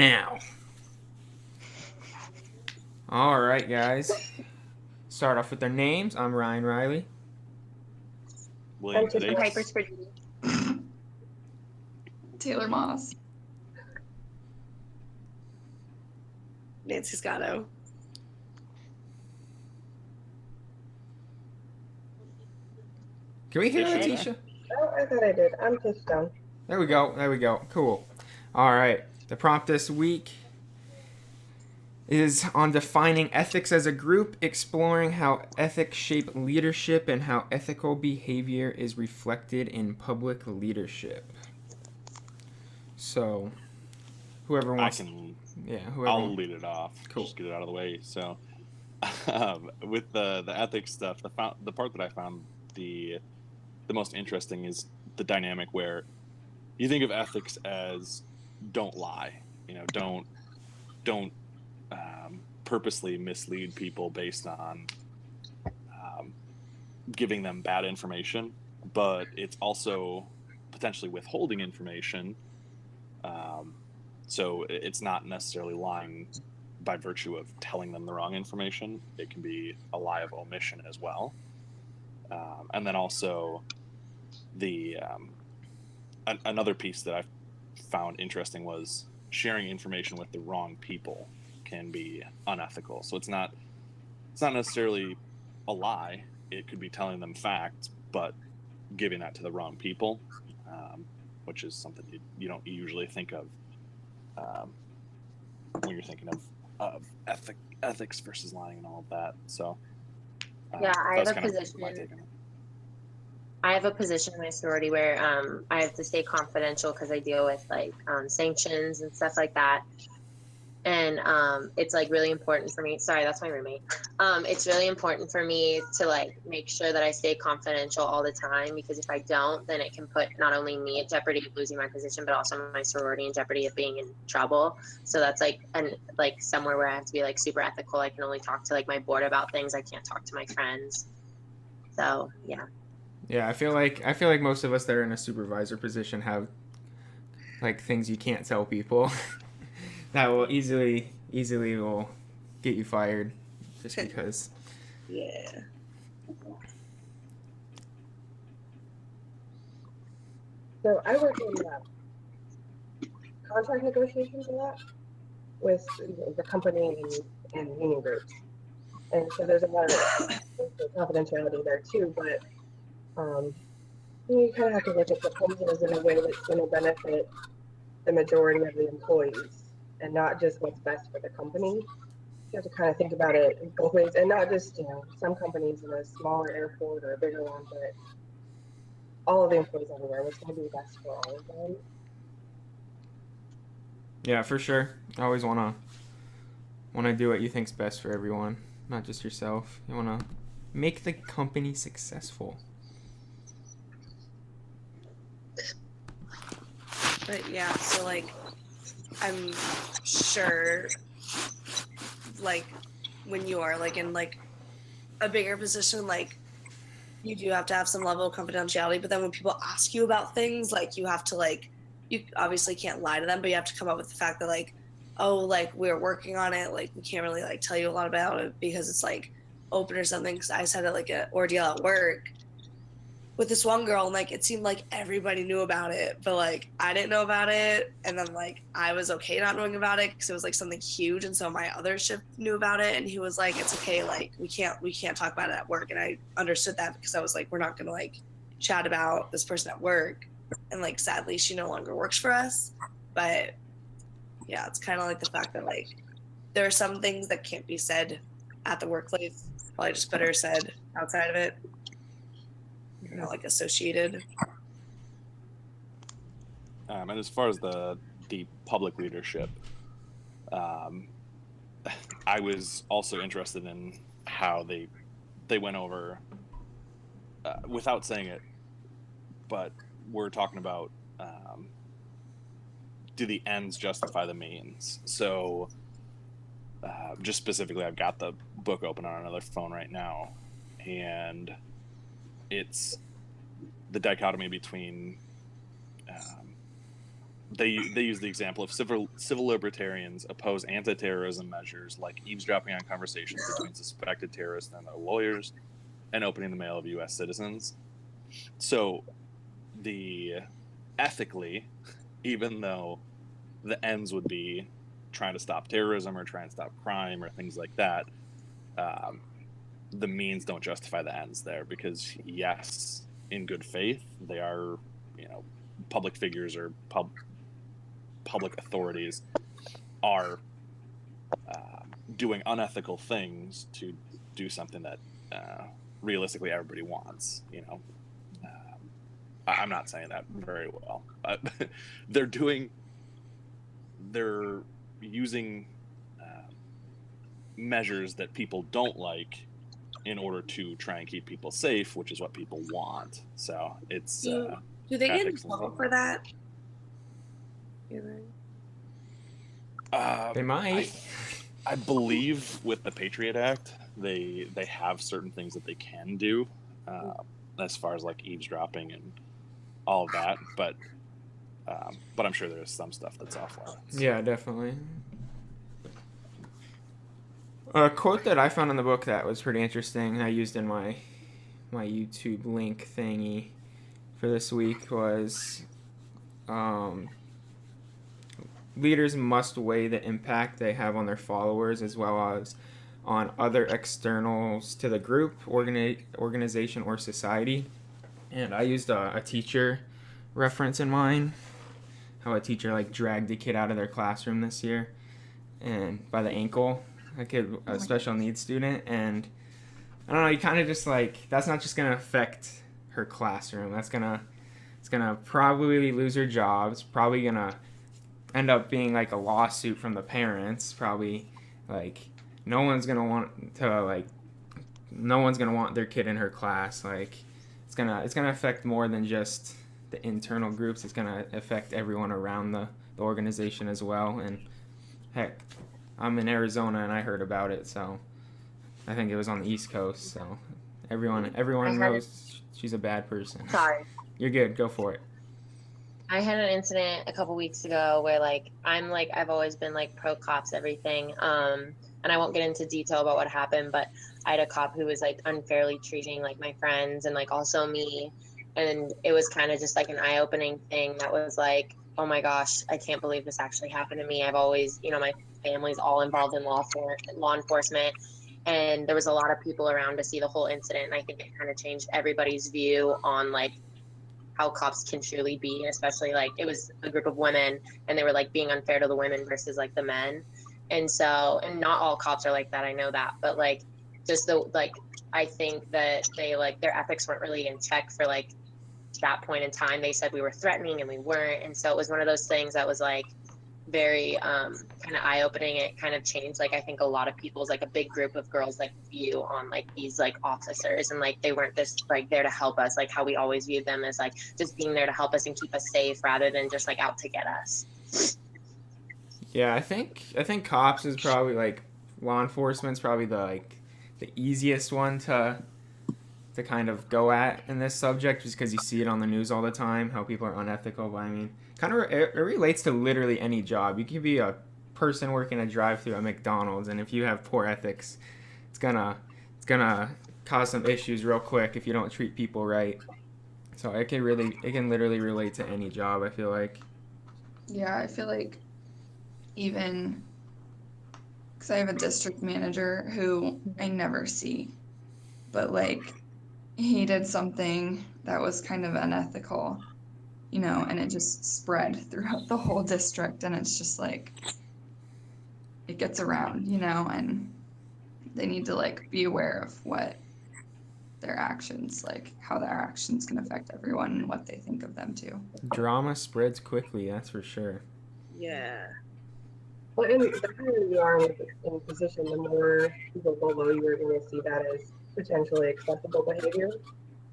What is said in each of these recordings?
now. All right, guys. Start off with their names. I'm Ryan Riley. William I'm Tisha Piper Piper. Taylor Moss. Nancy Scotto. Can we hear Tisha. Letitia? Oh, I thought I did. I'm Tisha. There we go. Cool. All right. The prompt this week is on defining ethics as a group, exploring how ethics shape leadership and how ethical behavior is reflected in public leadership. So, whoever wants. I'll lead it off. Cool. Just get it out of the way. So, with the ethics stuff, the part that I found the most interesting is the dynamic where you think of ethics as don't lie. Don't purposely mislead people based on giving them bad information, but it's also potentially withholding information. So it's not necessarily lying by virtue of telling them the wrong information. It can be a lie of omission as well. And then also another piece that I found interesting was sharing information with the wrong people can be unethical. So it's not necessarily a lie. It could be telling them facts, but giving that to the wrong people, which is something you don't usually think of when you're thinking of ethics versus lying and all of that. So yeah, I have a position in my sorority where I have to stay confidential because I deal with like sanctions and stuff like that. And it's like really important for me. Sorry, that's my roommate. It's really important for me to like make sure that I stay confidential all the time, because if I don't, then it can put not only me at jeopardy of losing my position, but also my sorority in jeopardy of being in trouble. So that's like somewhere where I have to be like super ethical. I can only talk to like my board about things. I can't talk to my friends. So yeah. Yeah, I feel like most of us that are in a supervisor position have like things you can't tell people that will easily will get you fired just because. Yeah. So I work in contract negotiations a lot with the company and union groups, and so there's a lot of confidentiality there too. But you kind of have to look at proposals in a way that's going to benefit the majority of the employees and not just what's best for the company. You have to kind of think about it in both ways, and not just some companies in a smaller airport or a bigger one, but all of the employees everywhere. What's going to be best for all of them? Yeah, for sure. I always wanna do what you think's best for everyone, not just yourself. You wanna make the company successful. But yeah, so like I'm sure like when you are like in like a bigger position, like you do have to have some level of confidentiality, but then when people ask you about things, like you have to like, you obviously can't lie to them, but you have to come up with the fact that like, oh, like we're working on it, like we can't really like tell you a lot about it because it's like open or something. Because I just had like an ordeal at work with this one girl, and like it seemed like everybody knew about it, but like I didn't know about it, and then like I was okay not knowing about it because it was like something huge, and so my other shift knew about it, and he was like, it's okay, like we can't talk about it at work. And I understood that because I was like, we're not gonna like chat about this person at work, and like sadly she no longer works for us. But yeah, it's kind of like the fact that like there are some things that can't be said at the workplace, probably just better said outside of it, not like associated. And as far as the public leadership, I was also interested in how they went over, without saying it, but we're talking about do the ends justify the means? So just specifically, I've got the book open on another phone right now, and it's the dichotomy between they use the example of civil libertarians oppose anti-terrorism measures like eavesdropping on conversations between suspected terrorists and their lawyers, and opening the mail of U.S. citizens. So, ethically, even though the ends would be trying to stop terrorism or trying to stop crime or things like that, the means don't justify the ends there, because yes, in good faith, they are, public figures or public authorities are doing unethical things to do something that realistically everybody wants. I'm not saying that very well, but they're using measures that people don't like in order to try and keep people safe, which is what people want. So it's Do they get in ethics and trouble for that? They might. I believe with the Patriot Act, they have certain things that they can do, as far as like eavesdropping and all of that. But I'm sure there's some stuff that's off limits. Yeah, definitely. A quote that I found in the book that was pretty interesting, I used in my YouTube link thingy for this week, was leaders must weigh the impact they have on their followers as well as on other externals to the group, organization, or society. And I used a teacher reference in mine, how a teacher like dragged a kid out of their classroom this year and by the ankle, a special needs student. And I don't know, you kind of just like, that's not just gonna affect her classroom, it's gonna probably lose her job. It's probably gonna end up being like a lawsuit from the parents. Probably like no one's gonna want their kid in her class. Like it's gonna affect more than just the internal groups. It's gonna affect everyone around the organization as well. And heck, I'm in Arizona and I heard about it, so I think it was on the East Coast. So everyone knows she's a bad person. Sorry. You're good. Go for it. I had an incident a couple weeks ago where I've always been like pro cops, everything. And I won't get into detail about what happened, but I had a cop who was like unfairly treating like my friends and like also me. And it was kind of just like an eye-opening thing that was like, oh my gosh, I can't believe this actually happened to me. I've always, my family's all involved in law enforcement. And there was a lot of people around to see the whole incident. And I think it kind of changed everybody's view on like how cops can truly be, especially like it was a group of women and they were like being unfair to the women versus like the men. And not all cops are like that, I know that, but like just I think that they like their ethics weren't really in check for like that point in time. They said we were threatening and we weren't. And so it was one of those things that was like very kind of eye-opening. It kind of changed like I think a lot of people's like a big group of girls like view on like these like officers, and like they weren't just like there to help us like how we always viewed them as like just being there to help us and keep us safe rather than just like out to get us. Yeah, I think cops is probably like law enforcement's probably the easiest one to kind of go at in this subject, just because you see it on the news all the time, how people are unethical. But I mean, kind of it relates to literally any job. You could be a person working a drive-thru at McDonald's, and if you have poor ethics, it's gonna cause some issues real quick if you don't treat people right. So it can literally relate to any job, I feel like. Yeah, I feel like even because I have a district manager who I never see, but like he did something that was kind of unethical, and it just spread throughout the whole district, and it's just like it gets around, and they need to like be aware of what their actions, like how their actions can affect everyone and what they think of them too. Drama spreads quickly, that's for sure. Yeah. Well, and the higher you are in position, the more people below you are going to see that as potentially acceptable behavior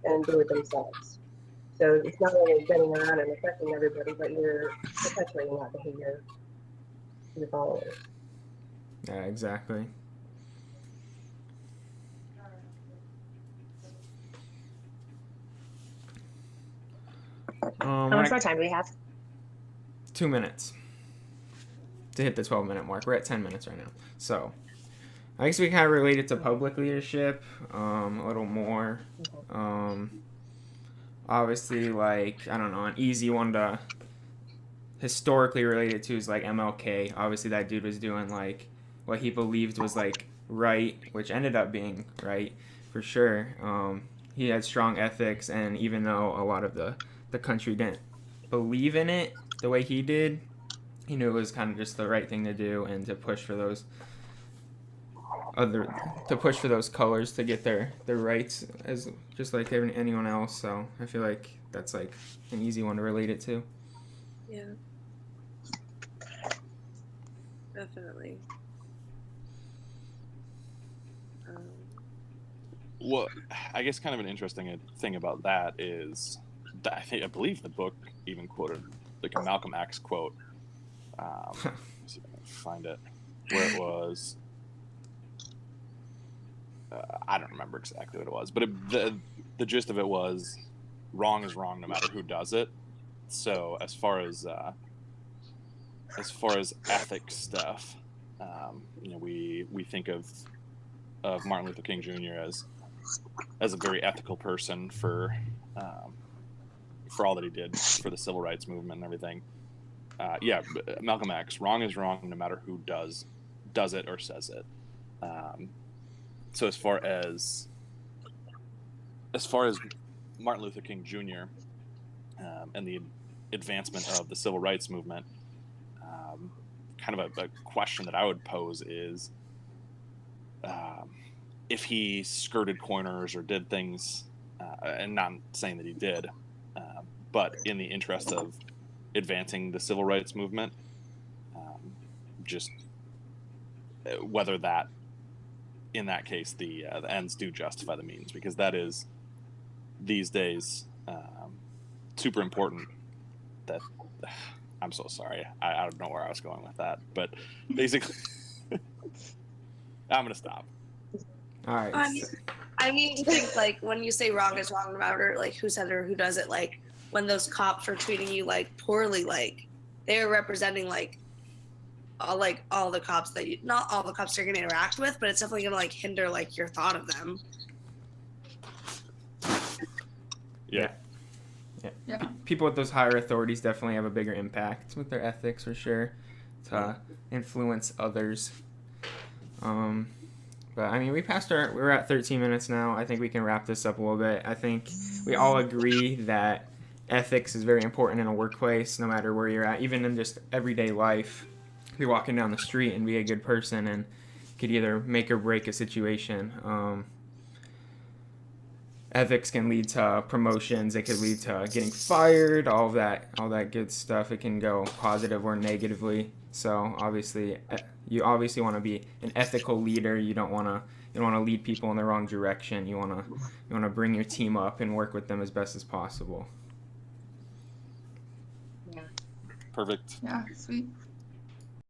and do it themselves. So it's not only getting around and affecting everybody, but you're perpetuating that behavior to your followers. Yeah, exactly. How much more time do we have? 2 minutes to hit the 12-minute mark. We're at 10 minutes right now. So I guess we kind of relate it to public leadership a little more. Obviously, like, I don't know, an easy one to historically relate it to is like MLK. Obviously, that dude was doing like what he believed was like right, which ended up being right for sure. He had strong ethics, and even though a lot of the country didn't believe in it the way he did, he knew it was kind of just the right thing to do, and to push for those colors to get their rights as just like anyone else. So I feel like that's like an easy one to relate it to. Yeah. Definitely. Well, I guess kind of an interesting thing about that is that I believe the book even quoted like a Malcolm X quote. Let's see if I can find it, where it was. I don't remember exactly what it was, but the gist of it was, wrong is wrong no matter who does it. So as far as ethics stuff, we think of Martin Luther King Jr. as a very ethical person for all that he did for the civil rights movement and everything. Malcolm X, wrong is wrong no matter who does it or says it. So as far as Martin Luther King Jr. And the advancement of the civil rights movement, kind of a question that I would pose is, if he skirted corners or did things, and not saying that he did, but in the interest of advancing the civil rights movement, just whether that, in that case, the ends do justify the means, because that is these days super important. That I'm so sorry, I don't know where I was going with that, but basically I'm gonna stop. All right. I mean to think, like, when you say wrong is wrong no matter like who said it or who does it, like when those cops were treating you like poorly, like they were representing like all the cops that you, not all the cops you're gonna interact with, but it's definitely gonna like hinder like your thought of them. Yeah. People with those higher authorities definitely have a bigger impact with their ethics for sure, to influence others. But I mean, we're at 13 minutes now. I think we can wrap this up a little bit. I think we all agree that ethics is very important in a workplace, no matter where you're at, even in just everyday life. Be walking down the street and be a good person and could either make or break a situation. Ethics can lead to promotions. It could lead to getting fired. All that good stuff. It can go positive or negatively. So obviously, you want to be an ethical leader. You don't want to lead people in the wrong direction. You want to bring your team up and work with them as best as possible. Yeah. Perfect. Yeah, sweet.